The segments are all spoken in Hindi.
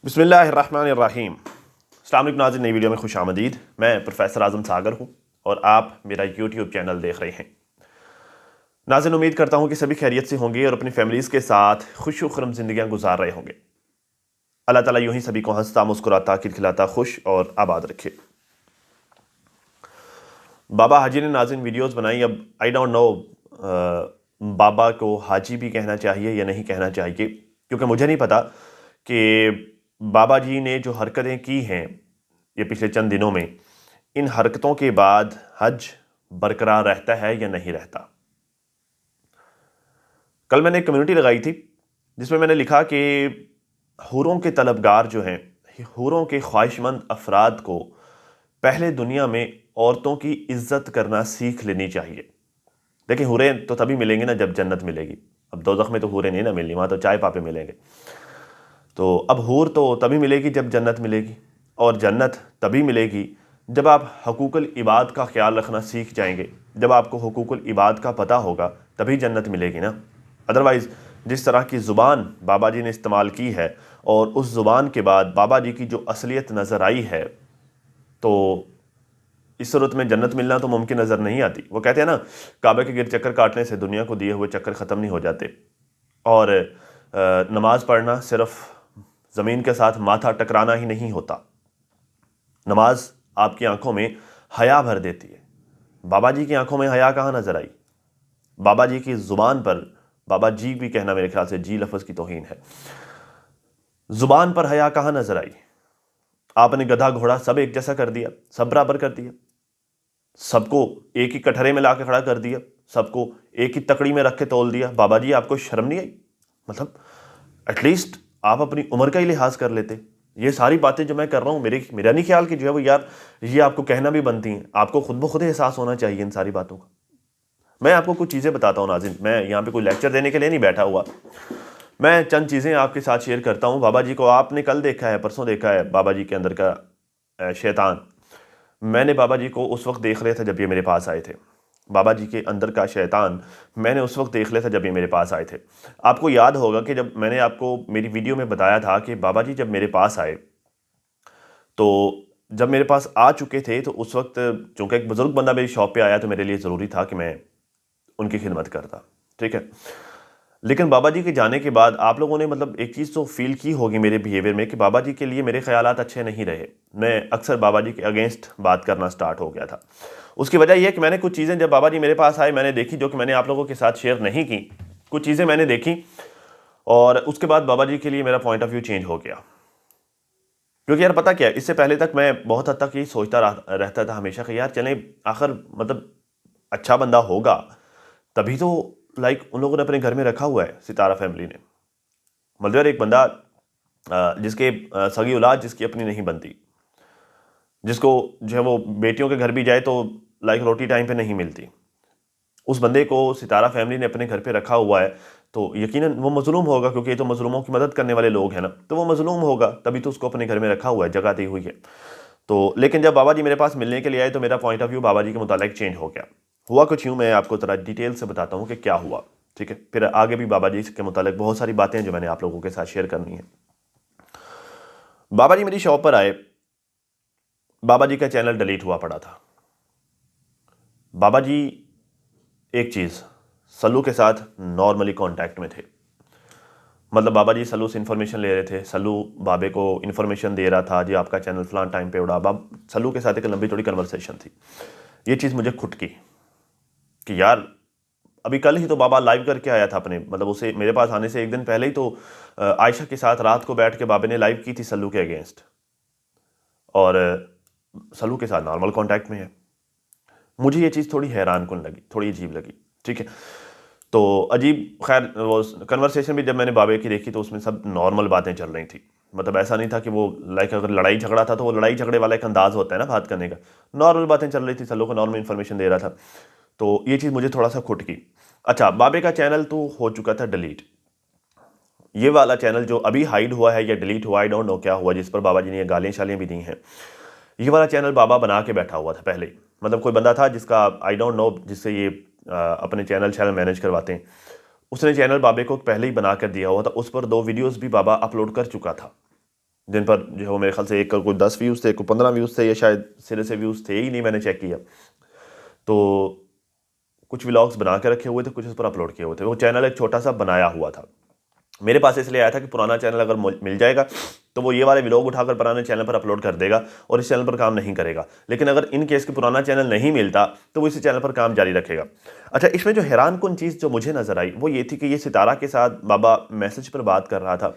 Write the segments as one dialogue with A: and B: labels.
A: बिस्मिल्लाहिर्रहमानिर्रहीम। अस्सलाम वालेकुम नाज़रीन, नई वीडियो में खुश आमदीद। मैं प्रोफेसर आज़म सागर हूँ और आप मेरा यूट्यूब चैनल देख रहे हैं। नाज़रीन, उम्मीद करता हूँ कि सभी खैरियत से होंगे और अपनी फैमिलीज़ के साथ खुश खुर्रम ज़िंदगियाँ गुजार रहे होंगे। अल्लाह ताला यूँ ही सभी को हंसता मुस्कुराता खिलखिलाता खुश और आबाद रखे। बाबा हाजी ने नाज़रीन वीडियोज़ बनाई। अब आई डोंट नो बाबा को हाजी भी कहना चाहिए या नहीं कहना चाहिए, क्योंकि मुझे नहीं पता कि बाबा जी ने जो हरकतें की हैं ये पिछले चंद दिनों में, इन हरकतों के बाद हज बरकरार रहता है या नहीं रहता। कल मैंने एक कम्युनिटी लगाई थी जिसमें मैंने लिखा कि हुरों के तलबगार जो हैं, हुरों के ख्वाहिशमंद अफराद को पहले दुनिया में औरतों की इज्जत करना सीख लेनी चाहिए। देखिए, हुरें तो तभी मिलेंगे ना जब जन्नत मिलेगी। अब दोज़ख में तो हुरें नहीं ना मिलनी, वहाँ तो चाय पापे मिलेंगे। तो अब हूर तो तभी मिलेगी जब जन्नत मिलेगी, और जन्नत तभी मिलेगी जब आप हकूकुल इबाद का ख्याल रखना सीख जाएंगे। जब आपको हकूकुल इबाद का पता होगा तभी जन्नत मिलेगी ना। अदरवाइज़ जिस तरह की ज़ुबान बाबा जी ने इस्तेमाल की है और उस ज़ुबान के बाद बाबा जी की जो असलियत नज़र आई है, तो इस सूरत में जन्नत मिलना तो मुमकिन नज़र नहीं आती। वो कहते हैं ना, काबे के गिर चक्कर काटने से दुनिया को दिए हुए चक्कर ख़त्म नहीं हो जाते। और नमाज पढ़ना सिर्फ ज़मीन के साथ माथा टकराना ही नहीं होता। नमाज आपकी आंखों में हया भर देती है। बाबा जी की आंखों में हया कहाँ नजर आई? बाबा जी की ज़ुबान पर, बाबा जी भी कहना मेरे ख्याल से जी लफ्ज़ की तौहीन है, ज़ुबान पर हया कहाँ नजर आई? आपने गधा घोड़ा सब एक जैसा कर दिया, सब बराबर कर दिया, सबको एक ही कटहरे में ला के खड़ा कर दिया, सबको एक ही तकड़ी में रख के तोल दिया। बाबा जी, आपको शर्म नहीं आई? मतलब एटलीस्ट आप अपनी उम्र का ही लिहाज कर लेते। ये सारी बातें जो मैं कर रहा हूँ, मेरा नहीं ख्याल कि जो है वो यार ये आपको कहना भी बनती हैं। आपको खुद ब खुद एहसास होना चाहिए इन सारी बातों का। मैं आपको कुछ चीज़ें बताता हूँ नाज़रीन, मैं यहाँ पे कोई लेक्चर देने के लिए नहीं बैठा हुआ। मैं चंद चीज़ें आपके साथ शेयर करता हूँ। बाबा जी को आपने कल देखा है, परसों देखा है, बाबा जी के अंदर का शैतान। मैंने बाबा जी को उस वक्त देख लिया था जब ये मेरे पास आए थे। बाबा जी के अंदर का शैतान मैंने उस वक्त देख लिया था जब ये मेरे पास आए थे। आपको याद होगा कि जब मैंने आपको मेरी वीडियो में बताया था कि बाबा जी जब मेरे पास आए, तो जब मेरे पास आ चुके थे तो उस वक्त चूँकि एक बुज़ुर्ग बंदा मेरी शॉप पे आया तो मेरे लिए ज़रूरी था कि मैं उनकी खिदमत करता। ठीक है। लेकिन बाबा जी के जाने के बाद आप लोगों ने मतलब एक चीज़ तो फील की होगी मेरे बिहेवियर में कि बाबा जी के लिए मेरे ख्यालात अच्छे नहीं रहे। मैं अक्सर बाबा जी के अगेंस्ट बात करना स्टार्ट हो गया था। उसकी वजह यह है कि मैंने कुछ चीज़ें जब बाबा जी मेरे पास आए मैंने देखी, जो कि मैंने आप लोगों के साथ शेयर नहीं की। कुछ चीज़ें मैंने देखी और उसके बाद बाबा जी के लिए मेरा पॉइंट ऑफ व्यू चेंज हो गया। क्योंकि यार पता क्या है, इससे पहले तक मैं बहुत हद तक यही सोचता रहता था हमेशा कि यार चलें, आखिर मतलब अच्छा बंदा होगा तभी तो लाइक उन लोगों ने अपने घर में रखा हुआ है, सितारा फैमिली ने। मतलब यार एक बंदा जिसके सगी औलाद जिसकी अपनी नहीं बनती, जिसको जो है वो बेटियों के घर भी जाए तो लाइक रोटी टाइम पे नहीं मिलती, उस बंदे को सितारा फैमिली ने अपने घर पे रखा हुआ है, तो यकीनन वो मजलूम होगा, क्योंकि ये तो मजलूमों की मदद करने वाले लोग हैं ना, तो वो मजलूम होगा, तभी तो उसको अपने घर में रखा हुआ है, जगह दी हुई है। तो लेकिन जब बाबा जी मेरे पास मिलने के लिए आए तो मेरा पॉइंट ऑफ व्यू बाबा जी के मुतालिक चेंज हो गया। हुआ कुछ यूँ, मैं आपको ज़रा डिटेल से बताता हूँ कि क्या हुआ। ठीक है, फिर आगे भी बाबा जी के मुतालिक बहुत सारी बातें हैं जो मैंने आप लोगों के साथ शेयर करनी है। बाबा जी मेरी शॉप पर आए, बाबा जी का चैनल डिलीट हुआ पड़ा था। बाबा जी एक चीज़, सल्लू के साथ नॉर्मली कांटेक्ट में थे। मतलब बाबा जी सल्लू से इन्फॉर्मेशन ले रहे थे, सल्लू बाबे को इन्फॉर्मेशन दे रहा था, जी आपका चैनल फलान टाइम पे उड़ा। सल्लू के साथ एक लंबी चौड़ी कन्वर्सेशन थी। ये चीज़ मुझे खुटकी कि यार अभी कल ही तो बाबा लाइव करके आया था अपने, मतलब उसे मेरे पास आने से एक दिन पहले ही तो आयशा के साथ रात को बैठ के बाबे ने लाइव की थी सल्लू के अगेंस्ट, और सल्लू के साथ नॉर्मल कांटेक्ट में है। मुझे ये चीज़ थोड़ी हैरान कुन लगी, थोड़ी अजीब लगी। ठीक है, तो अजीब, खैर वो कन्वर्सेशन भी जब मैंने बाबे की देखी तो उसमें सब नॉर्मल बातें चल रही थी। मतलब ऐसा नहीं था कि वो लाइक अगर लड़ाई झगड़ा था तो वो लड़ाई झगड़े वाला एक अंदाज होता है ना बात करने का। नॉर्मल बातें चल रही थी, सल्लू को नॉर्मल इन्फॉर्मेशन दे रहा था। तो ये चीज़ मुझे थोड़ा सा खुटकी। अच्छा, बाबे का चैनल तो हो चुका था डिलीट। ये वाला चैनल जो अभी हाइड हुआ है या डिलीट हुआ, आई डोंट नो क्या हुआ, जिस पर बाबा जी ने गालियाँ शालियाँ भी दी हैं, ये वाला चैनल बाबा बना के बैठा हुआ था पहले ही। मतलब कोई बंदा था जिसका आई डोंट नो, जिससे ये अपने चैनल मैनेज करवाते हैं, उसने चैनल बाबे को पहले ही बना कर दिया हुआ था। उस पर 2 वीडियोस भी बाबा अपलोड कर चुका था। जिन पर जो है वो मेरे ख्याल से एक का कोई 10 व्यूज़ थे, कोई 15 व्यूज़ थे, या शायद सिरे से व्यूज़ थे ही नहीं, मैंने चेक किया। तो कुछ व्लॉग्स बना के रखे हुए थे, कुछ उस पर अपलोड किए हुए थे। वो चैनल एक छोटा सा बनाया हुआ था। मेरे पास इसलिए आया था कि पुराना चैनल अगर मिल जाएगा तो वो ये वाले व्लॉग उठाकर पुराने चैनल पर अपलोड कर देगा और इस चैनल पर काम नहीं करेगा। लेकिन अगर इन केस के पुराना चैनल नहीं मिलता तो वो इसी चैनल पर काम जारी रखेगा। अच्छा, इसमें जो हैरान कुन चीज़ जो मुझे नज़र आई वो ये थी कि ये सितारा के साथ बाबा मैसेज पर बात कर रहा था,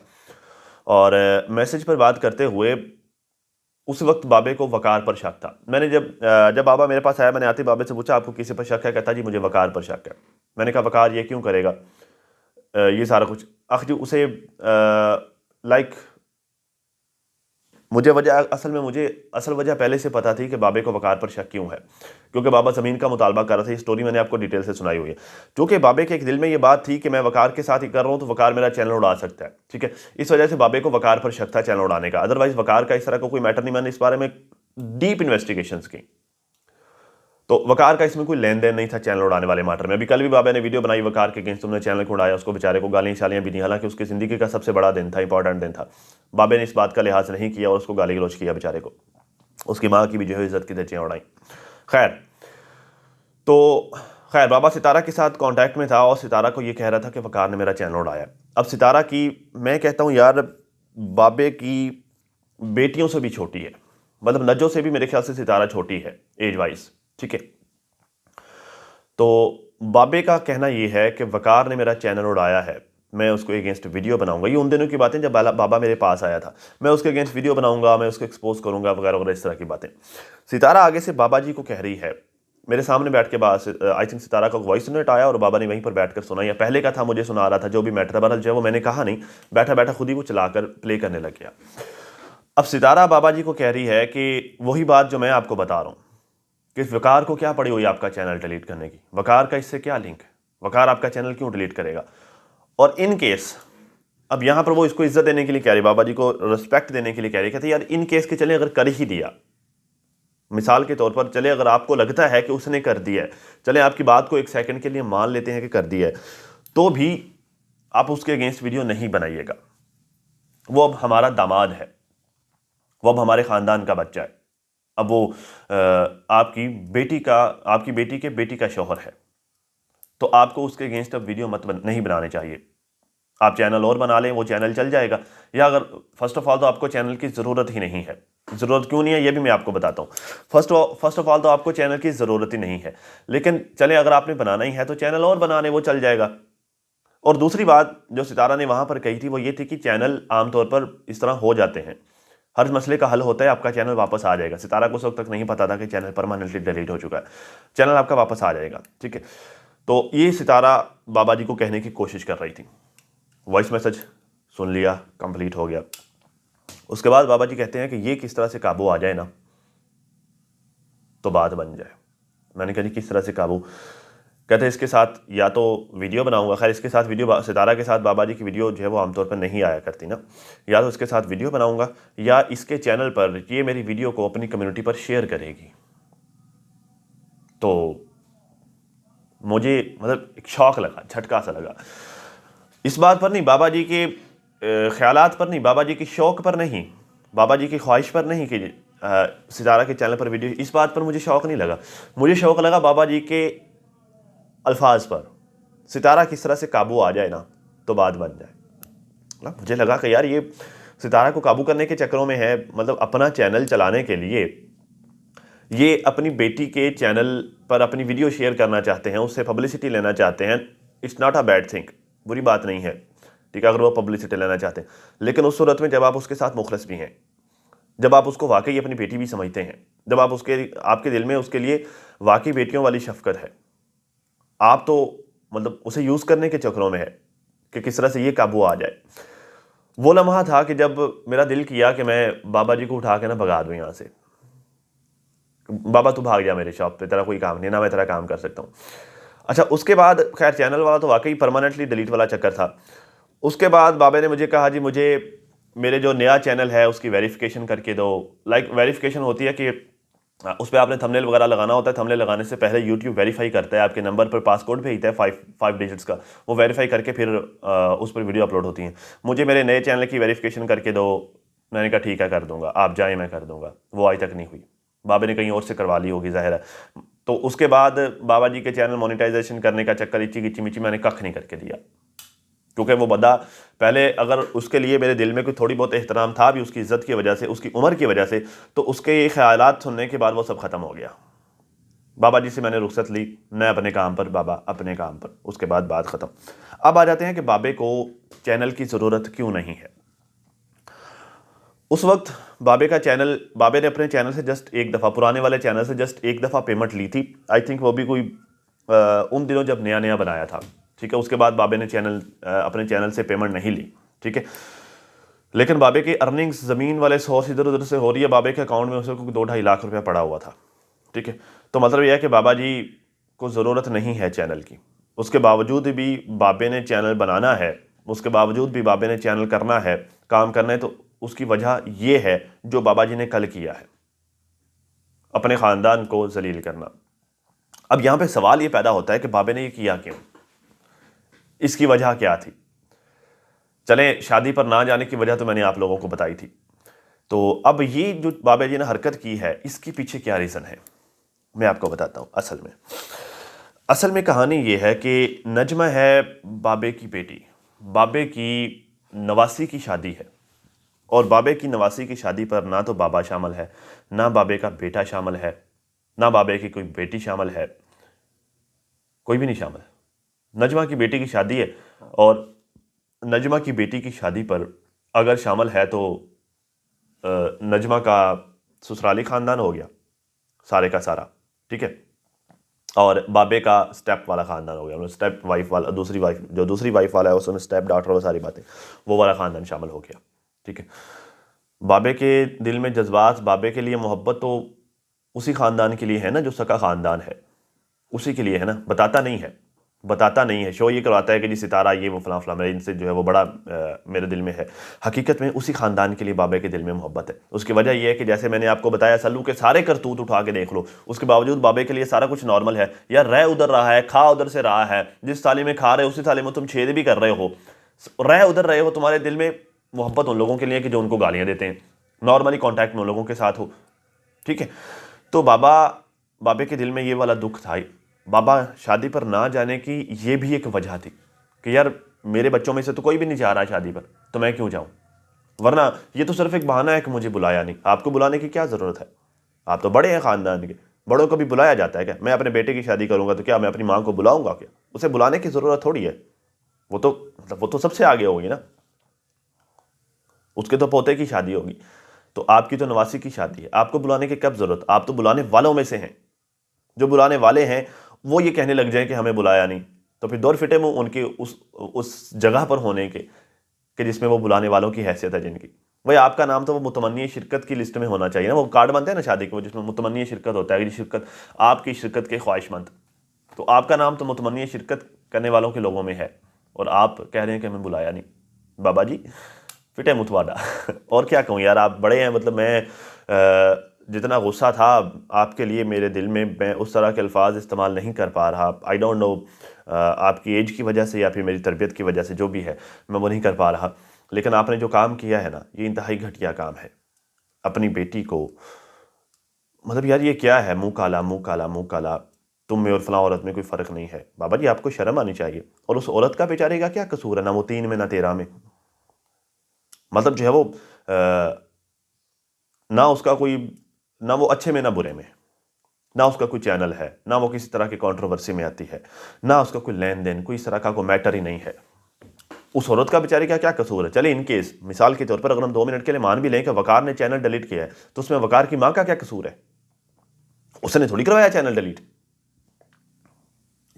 A: और मैसेज पर बात करते हुए उस वक्त बाबे को वकार पर शक था। मैंने जब बाबा मेरे पास आया, मैंने आते बाबे से पूछा आपको किसी पर शक है? कहता जी मुझे वकार पर शक है। मैंने कहा वकार ये क्यों करेगा? ये सारा कुछ जी उसे लाइक मुझे असल वजह पहले से पता थी कि बाबे को वकार पर शक क्यों है, क्योंकि बाबा ज़मीन का मुतालबा कर रहा था। ये स्टोरी मैंने आपको डिटेल से सुनाई हुई है। क्योंकि बाबे के एक दिल में ये बात थी कि मैं वकार के साथ ही कर रहा हूँ तो वकार मेरा चैनल उड़ा सकता है, ठीक है। इस वजह से बाबे को वकार पर शक था चैनल उड़ाने का। अदरवाइज वकार का इस तरह का कोई मैटर नहीं। मैंने इस बारे में डीप इन्वेस्टिगेशन की, तो वकार का इसमें कोई लेन देन नहीं था चैनल उड़ाने वाले मैटर में। अभी कल भी बाबा ने वीडियो बनाई वकार के अगेंस्ट, तुमने चैनल को उड़ाया, उसको बेचारे को गालियाँ शालियाँ भी दी, हालांकि उसकी ज़िंदगी का सबसे बड़ा दिन था, इंपॉर्टेंट दिन था। बाबे ने इस बात का लिहाज नहीं किया और उसको गाली गलौज किया बेचारे को, उसकी माँ की भी जो है इज्जत की धज्जियाँ उड़ाई। खैर बाबा सितारा के साथ कांटेक्ट में था और सितारा को ये कह रहा था कि वकार ने मेरा चैनल उड़ाया। अब सितारा की, मैं कहता हूँ यार, बाबे की बेटियों से भी छोटी है, मतलब नजो से भी मेरे ख्याल से सितारा छोटी है एज वाइज, ठीक है। तो बाबे का कहना यह है कि वकार ने मेरा चैनल उड़ाया है, मैं उसको अगेंस्ट वीडियो बनाऊंगा। ये उन दिनों की बातें जब बाबा मेरे पास आया था। मैं उसके अगेंस्ट वीडियो बनाऊंगा, मैं उसको एक्सपोज करूंगा वगैरह वगैरह, इस तरह की बातें सितारा आगे से बाबा जी को कह रही है। मेरे सामने बैठ के आई थिंक सितारा का वॉइस नोट आया और बाबा ने वहीं पर बैठकर सुना, या पहले का था मुझे सुना रहा था, जो भी मैटर बहरहाल जो है वो मैंने कहा नहीं, बैठा बैठा खुद ही वो चलाकर प्ले करने लग गया। अब सितारा बाबा जी को कह रही है कि वही बात जो मैं आपको बता रहा हूँ कि वकार को क्या पड़ी हुई आपका चैनल डिलीट करने की, वकार का इससे क्या लिंक है, वकार आपका चैनल क्यों डिलीट करेगा। और इन केस, अब यहां पर वो इसको इज्जत देने के लिए कह रही, बाबा जी को रिस्पेक्ट देने के लिए कह रही, कहती यार इन केस के चले अगर कर ही दिया, मिसाल के तौर पर चले अगर आपको लगता है कि उसने कर दिया है, चले आपकी बात को एक सेकंड के लिए मान लेते हैं कि कर दिया है, तो भी आप उसके अगेंस्ट वीडियो नहीं बनाइएगा। वो अब हमारा दामाद है, वो अब हमारे खानदान का बच्चा है, अब वो आपकी बेटी के बेटी का शौहर है, तो आपको उसके अगेंस्ट अब वीडियो नहीं बनाने चाहिए। आप चैनल और बना लें, वो चैनल चल जाएगा। या अगर फर्स्ट ऑफ ऑल तो आपको चैनल की ज़रूरत ही नहीं है, ज़रूरत क्यों नहीं है ये भी मैं आपको बताता हूँ। फर्स्ट ऑफ ऑल तो आपको चैनल की ज़रूरत ही नहीं है, लेकिन चले अगर आपने बनाना ही है तो चैनल और बनाने, वो चल जाएगा। और दूसरी बात जो सितारा ने वहाँ पर कही थी वो ये थी कि चैनल आमतौर पर इस तरह हो जाते हैं, हर मसले का हल होता है, आपका चैनल वापस आ जाएगा। सितारा को उस वक्त तक नहीं पता था कि चैनल परमानेंटली डिलीट हो चुका है, चैनल आपका वापस आ जाएगा, ठीक है। तो ये सितारा बाबा जी को कहने की कोशिश कर रही थी। वॉइस मैसेज सुन लिया, कंप्लीट हो गया। उसके बाद बाबा जी कहते हैं कि ये किस तरह से काबू आ जाए ना तो बात बन जाए। मैंने कहा जी किस तरह से काबू? कहते हैं इसके साथ या तो वीडियो बनाऊंगा। खैर इसके साथ वीडियो, सितारा के साथ बाबा जी की वीडियो जो है वो आमतौर पर नहीं आया करती ना, या तो इसके साथ वीडियो बनाऊंगा या इसके चैनल पर ये मेरी वीडियो को अपनी कम्युनिटी पर शेयर करेगी। तो मुझे मतलब एक शौक लगा, झटका सा लगा। इस बात पर नहीं, बाबा जी के ख्यालात पर नहीं, बाबा जी की शौक पर नहीं, बाबा जी की ख्वाहिश पर नहीं कि सितारा के चैनल पर वीडियो, इस बात पर मुझे शौक नहीं लगा। मुझे शौक लगा बाबा जी के अल्फाज पर। सितारा किस तरह से काबू आ जाए ना तो बात बन जाए। मतलब मुझे लगा कि यार ये सितारा को काबू करने के चक्करों में है, मतलब अपना चैनल चलाने के लिए ये अपनी बेटी के चैनल पर अपनी वीडियो शेयर करना चाहते हैं, उससे पब्लिसिटी लेना चाहते हैं। It's not a bad thing, बुरी बात नहीं है, ठीक है, अगर वो पब्लिसिटी लेना चाहते हैं। लेकिन उस सूरत में जब आप उसके साथ मुखलस भी हैं, जब आप उसको वाकई अपनी बेटी भी समझते हैं, जब आपके दिल में उसके लिए वाकई बेटियों वाली शफकत है, आप तो मतलब उसे यूज़ करने के चक्करों में है कि किस तरह से ये काबू आ जाए। वो लम्हा था कि जब मेरा दिल किया कि मैं बाबा जी को उठा के ना भगा दूँ यहाँ से, बाबा तू भाग जा मेरे शॉप पे, तेरा कोई काम नहीं, ना मैं तेरा काम कर सकता हूँ। अच्छा, उसके बाद खैर चैनल वाला तो वाकई परमानेंटली डिलीट वाला चक्कर था। उसके बाद बाबा ने मुझे कहा जी मुझे मेरे जो नया चैनल है उसकी वेरिफिकेशन करके दो। लाइक वेरिफिकेशन होती है कि उस पर आपने थंबनेल वगैरह लगाना होता है, थंबनेल लगाने से पहले यूट्यूब वेरीफाई करता है, आपके नंबर पर पासकोड भेजता है 5 डिजिट्स का, वो वेरीफाई करके फिर उस पर वीडियो अपलोड होती हैं। मुझे मेरे नए चैनल की वेरिफिकेशन करके दो, मैंने कहा ठीक है कर दूंगा, आप जाएं मैं कर दूंगा। वो आज तक नहीं हुई। बाबे ने कहीं और से करवा ली होगी ज़ाहिर है। तो उसके बाद बाबा जी के चैनल मोनेटाइजेशन करने का चक्कर इच्ची गिच्ची मिची मैंने कख नहीं करके दिया, क्योंकि वो बंदा पहले अगर उसके लिए मेरे दिल में कोई थोड़ी बहुत एहतराम था भी उसकी इज्जत की वजह से, उसकी उम्र की वजह से, तो उसके ये ख्यालात सुनने के बाद वो सब ख़त्म हो गया। बाबा जी से मैंने रुखसत ली, मैं अपने काम पर, बाबा अपने काम पर, उसके बाद बात ख़त्म। अब आ जाते हैं कि बाबे को चैनल की ज़रूरत क्यों नहीं है। उस वक्त बाबे ने अपने चैनल से जस्ट एक दफ़ा, पुराने वाले चैनल से जस्ट एक दफ़ा पेमेंट ली थी। आई थिंक वो भी कोई उन दिनों जब नया नया बनाया था, ठीक है। उसके बाद बाबे ने अपने चैनल से पेमेंट नहीं ली, ठीक है। लेकिन बाबे की अर्निंग्स ज़मीन वाले सोर्स इधर उधर से हो रही है। बाबे के अकाउंट में उसको 2-2.5 लाख रुपया पड़ा हुआ था, ठीक है। तो मतलब यह है कि बाबा जी को ज़रूरत नहीं है चैनल की। उसके बावजूद भी बाबे ने चैनल बनाना है, उसके बावजूद भी बाबे ने चैनल करना है, काम करना है। तो उसकी वजह यह है जो बाबा जी ने कल किया है, अपने ख़ानदान को जलील करना। अब यहाँ पे सवाल ये पैदा होता है कि बाबे ने ये किया क्यों, इसकी वजह क्या थी। चलें, शादी पर ना जाने की वजह तो मैंने आप लोगों को बताई थी। तो अब ये जो बाबा जी ने हरकत की है, इसके पीछे क्या रीज़न है, मैं आपको बताता हूँ। असल में कहानी ये है कि नजमा है बाबे की बेटी। बाबे की नवासी की शादी है, और बाबे की नवासी की शादी पर ना तो बाबा शामिल है, ना बाबे का बेटा शामिल है, ना बाबे की कोई बेटी शामिल है, कोई भी नहीं शामिल। नजमा की बेटी की शादी है, और नजमा की बेटी की शादी पर अगर शामिल है तो नजमा का ससुराली ख़ानदान हो गया सारे का सारा, ठीक है। और बाबे का स्टेप वाला ख़ानदान हो गया, मतलब स्टेप वाइफ वाला, दूसरी वाइफ वाला है उसमें स्टेप डॉटर वो सारी बातें, वो वाला ख़ानदान शामिल हो गया, ठीक है। बाबे के दिल में जज्बात, बाबे के लिए मोहब्बत तो उसी ख़ानदान के लिए है ना जो सका ख़ानदान है, उसी के लिए है ना। बताता नहीं है। शो ये करवाता है कि जी सितारा ये वो फलां फलां, मेरे इनसे जो है वो बड़ा मेरे दिल में है। हकीकत में उसी ख़ानदान के लिए बाबे के दिल में मोहब्बत है। उसकी वजह यह है कि जैसे मैंने आपको बताया, सल्लू के सारे करतूत उठा के देख लो, उसके बावजूद बाबे के लिए सारा कुछ नॉर्मल है। यार रह उधर रहा है, खा उधर से रहा है, जिस थाली में खा रहे हो उसी थाली में तुम छेद भी कर रहे हो, रह उधर रहे हो। तुम्हारे दिल में मोहब्बत उन लोगों के लिए कि जो उनको गालियाँ देते हैं, नॉर्मली कॉन्टैक्ट में उन लोगों के साथ हो, ठीक है। तो बाबे के दिल में ये वाला दुख था। बाबा शादी पर ना जाने की ये भी एक वजह थी कि यार मेरे बच्चों में से तो कोई भी नहीं जा रहा शादी पर, तो मैं क्यों जाऊं। वरना ये तो सिर्फ एक बहाना है कि मुझे बुलाया नहीं। आपको बुलाने की क्या ज़रूरत है, आप तो बड़े हैं ख़ानदान के, बड़ों को भी बुलाया जाता है क्या। मैं अपने बेटे की शादी करूंगा तो क्या मैं अपनी माँ को बुलाऊंगा क्या, उसे बुलाने की ज़रूरत थोड़ी है। वो तो सबसे आगे होगी ना, उसके तो पोते की शादी होगी। तो आपकी तो नवासी की शादी है, आपको बुलाने की कब ज़रूरत। आप तो बुलाने वालों में से हैं। जो बुलाने वाले हैं वो ये कहने लग जाए कि हमें बुलाया नहीं, तो फिर दौर फिटे मुंह उनके उस जगह पर होने के कि जिसमें वो बुलाने वालों की हैसियत है जिनकी। भाई आपका नाम तो वो मुतमन्नी शिरकत की लिस्ट में होना चाहिए ना। वो कार्ड बनते हैं ना शादी के, वो जिसमें मुतमन्नी शिरकत होता है कि शिरकत, आपकी शिरकत के ख्वाहिशमंद। तो आपका नाम तो मुतमन्नी शिरकत करने वालों के लोगों में है, और आप कह रहे हैं कि हमें बुलाया नहीं। बाबा जी फिटे मुतवाडा और क्या कहूँ यार, आप बड़े हैं। मतलब मैं जितना गुस्सा था आपके लिए मेरे दिल में, मैं उस तरह के अल्फाज इस्तेमाल नहीं कर पा रहा। आई डोंट नो, आपकी एज की वजह से या फिर मेरी तरबियत की वजह से, जो भी है मैं वो नहीं कर पा रहा। लेकिन आपने जो काम किया है ना, ये इंतहाई घटिया काम है। अपनी बेटी को, मतलब यार ये क्या है, मुंह काला मुंह काला मुंह काला, तुम में और फलां औरत में कोई फ़र्क नहीं है। बाबा जी आपको शर्म आनी चाहिए। और उस औरत का बेचारे का क्या कसूर है, ना वो 3 में ना 13 में। मतलब जो है वो ना उसका कोई, ना वो अच्छे में ना बुरे में, ना उसका कोई चैनल है, ना वो किसी तरह की कंट्रोवर्सी में आती है, ना उसका कोई लेन देन, कोई इस तरह का कोई मैटर ही नहीं है। उस औरत का बेचारी का क्या कसूर है। चले इन केस मिसाल के तौर पर अगर हम 2 मिनट के लिए मान भी लें कि वकार ने चैनल डिलीट किया है, तो उसमें वकार की मां का क्या कसूर है। उसने थोड़ी करवाया चैनल डिलीट,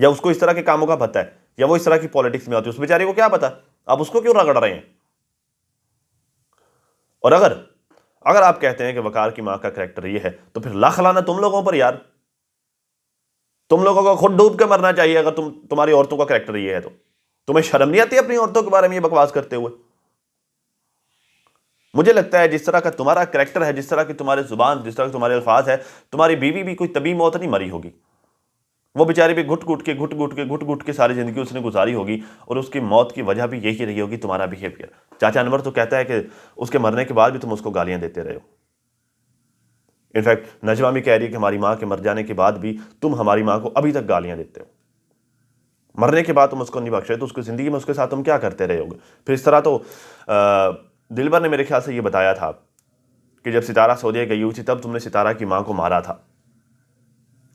A: या उसको इस तरह के कामों का पता है, या वो इस तरह की पॉलिटिक्स में आती है, उस बेचारे को क्या पता। आप उसको क्यों रगड़ रहे हैं। और अगर अगर आप कहते हैं कि वकार की मां का करेक्टर ये है, तो फिर लाख लाना तुम लोगों पर यार। तुम लोगों को खुद डूब के मरना चाहिए अगर तुम्हारी औरतों का करेक्टर ये है तो। तुम्हें शर्म नहीं आती अपनी औरतों के बारे में ये बकवास करते हुए। मुझे लगता है जिस तरह का तुम्हारा करेक्टर है, जिस तरह की तुम्हारी जुबान, जिस तरह के तुम्हारे अल्फाज है, तुम्हारी बीवी भी कोई तभी मौत नहीं मरी होगी। वो बेचारे भी घुट घुट के सारी ज़िंदगी उसने गुजारी होगी और उसकी मौत की वजह भी यही रही होगी तुम्हारा बिहेवियर। चाचा अनवर तो कहता है कि उसके मरने के बाद भी तुम उसको गालियां देते रहे हो। इनफैक्ट नजवा भी कह रही है कि हमारी माँ के मर जाने के बाद भी तुम हमारी माँ को अभी तक गालियां देते हो, मरने के बाद तुम उसको नहीं बख्शे, तो उसकी ज़िंदगी में उसके साथ तुम क्या करते रहे होगे। फिर इस तरह तो दिलबर ने मेरे ख्याल से ये बताया था कि जब सितारा सऊदीया गई हुई थी तब तुमने सितारा की माँ को मारा था,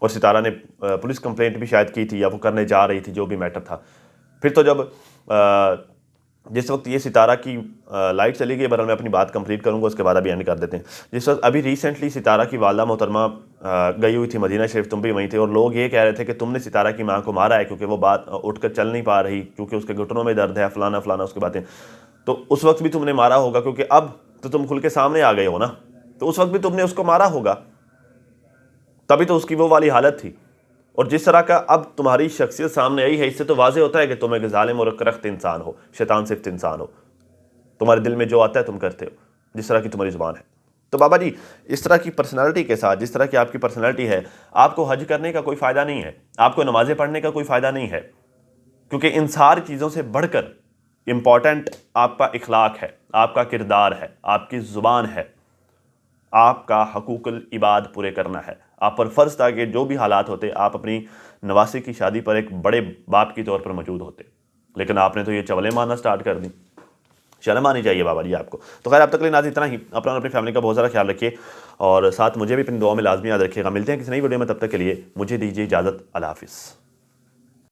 A: और सितारा ने पुलिस कंप्लेंट भी शायद की थी या वो करने जा रही थी, जो भी मैटर था। फिर तो जब जिस वक्त ये सितारा की लाइट चली गई, बहरहाल मैं अपनी बात कंप्लीट करूंगा, उसके बाद अभी एंड कर देते हैं। जिस वक्त अभी रिसेंटली सितारा की वालदा मोहतरमा गई हुई थी मदीना शरीफ, तुम भी वहीं थे, और लोग ये कह रहे थे कि तुमने सितारा की माँ को मारा है क्योंकि वो बात उठकर चल नहीं पा रही, क्योंकि उसके घुटनों में दर्द है, फलाना फलाना उसकी बातें। तो उस वक्त भी तुमने मारा होगा, क्योंकि अब तो तुम खुल के सामने आ गए हो ना, तो उस वक्त भी तुमने उसको मारा होगा, तभी तो उसकी वो वाली हालत थी। और जिस तरह का अब तुम्हारी शख्सियत सामने आई है, इससे तो वाज़ेह होता है कि तुम एक ज़ालिम और करख्त इंसान हो, शैतान सिफ्त इंसान हो। तुम्हारे दिल में जो आता है तुम करते हो, जिस तरह की तुम्हारी ज़ुबान है। तो बाबा जी, इस तरह की पर्सनालिटी के साथ, जिस तरह की आपकी पर्सनालिटी है, आपको हज करने का कोई फ़ायदा नहीं है, आपको नमाज़ें पढ़ने का कोई फ़ायदा नहीं है, क्योंकि इन सारी चीज़ों से बढ़कर इम्पॉर्टेंट आपका इखलाक है, आपका किरदार है, आपकी ज़ुबान है, आपका हकूकुल इबाद पूरे करना है। आप पर फ़र्ज़ था कि जो भी हालात होते, आप अपनी नवासी की शादी पर एक बड़े बाप के तौर पर मौजूद होते, लेकिन आपने तो ये चवलें मारना स्टार्ट कर दी। शर्म आनी चाहिए बाबा जी आपको। तो खैर, अब तक के लिए नाज़ इतना ही। अपना और अपनी फैमिली का बहुत सारा ख्याल रखिए, और साथ मुझे भी अपनी दुआ में लाजमी याद रखिएगा। मिलते हैं किसी नई वीडियो में, तब तक के लिए मुझे दीजिए इजाज़त। अल्लाह हाफ़िज़।